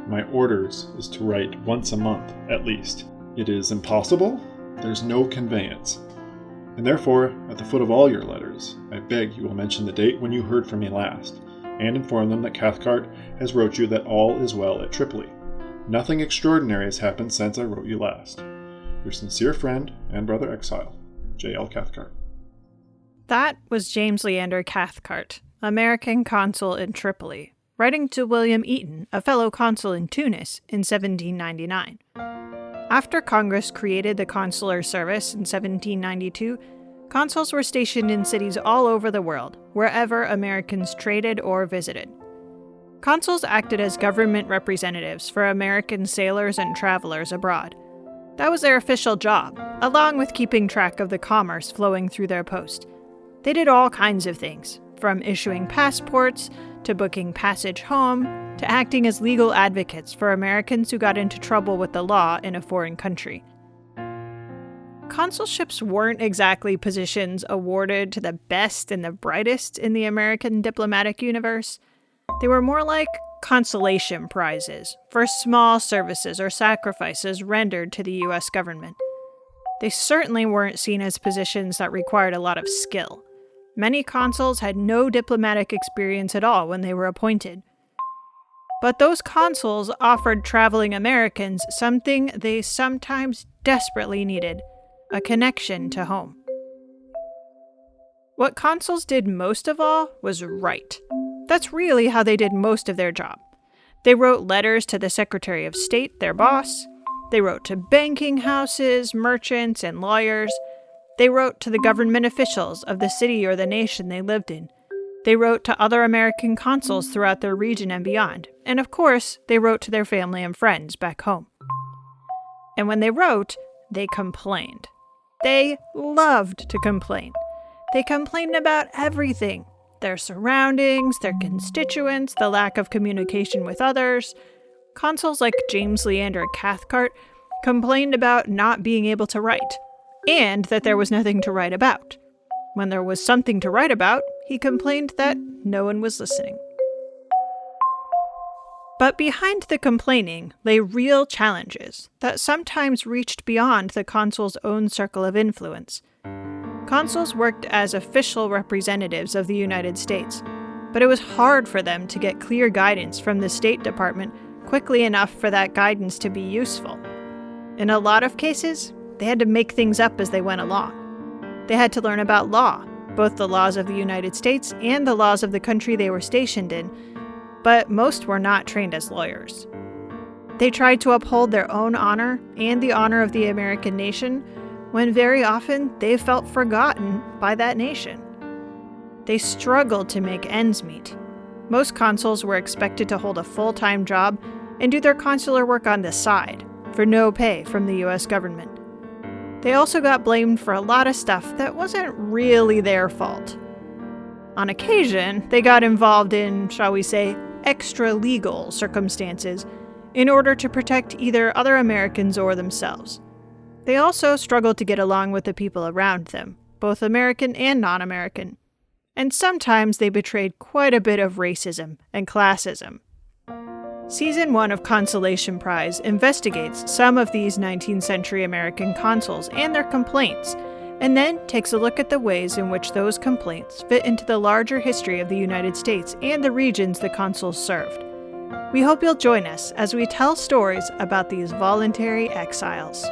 My orders is to write once a month, at least. It is impossible. There's no conveyance. And therefore, at the foot of all your letters, I beg you will mention the date when you heard from me last, and inform them that Cathcart has wrote you that all is well at Tripoli. Nothing extraordinary has happened since I wrote you last. Your sincere friend and brother exile, J.L. Cathcart. That was James Leander Cathcart, American consul in Tripoli, writing to William Eaton, a fellow consul in Tunis, in 1799. After Congress created the consular service in 1792, consuls were stationed in cities all over the world, wherever Americans traded or visited. Consuls acted as government representatives for American sailors and travelers abroad. That was their official job, along with keeping track of the commerce flowing through their post. They did all kinds of things, from issuing passports, to booking passage home, to acting as legal advocates for Americans who got into trouble with the law in a foreign country. Consulships weren't exactly positions awarded to the best and the brightest in the American diplomatic universe. They were more like Consolation Prizes for small services or sacrifices rendered to the U.S. government. They certainly weren't seen as positions that required a lot of skill. Many consuls had no diplomatic experience at all when they were appointed. But those consuls offered traveling Americans something they sometimes desperately needed: a connection to home. What consuls did most of all was write. That's really how they did most of their job. They wrote letters to the Secretary of State, their boss. They wrote to banking houses, merchants, and lawyers. They wrote to the government officials of the city or the nation they lived in. They wrote to other American consuls throughout their region and beyond. And of course, they wrote to their family and friends back home. And when they wrote, they complained. They loved to complain. They complained about everything: their surroundings, their constituents, the lack of communication with others. Consuls like James Leander Cathcart complained about not being able to write, and that there was nothing to write about. When there was something to write about, he complained that no one was listening. But behind the complaining lay real challenges that sometimes reached beyond the consul's own circle of influence. Consuls worked as official representatives of the United States, but it was hard for them to get clear guidance from the State Department quickly enough for that guidance to be useful. In a lot of cases, they had to make things up as they went along. They had to learn about law, both the laws of the United States and the laws of the country they were stationed in, but most were not trained as lawyers. They tried to uphold their own honor and the honor of the American nation, when very often they felt forgotten by that nation. They struggled to make ends meet. Most consuls were expected to hold a full-time job and do their consular work on the side, for no pay from the U.S. government. They also got blamed for a lot of stuff that wasn't really their fault. On occasion, they got involved in, shall we say, extra-legal circumstances in order to protect either other Americans or themselves. They also struggled to get along with the people around them, both American and non-American. And sometimes they betrayed quite a bit of racism and classism. Season 1 of Consolation Prize investigates some of these 19th century American consuls and their complaints, and then takes a look at the ways in which those complaints fit into the larger history of the United States and the regions the consuls served. We hope you'll join us as we tell stories about these voluntary exiles.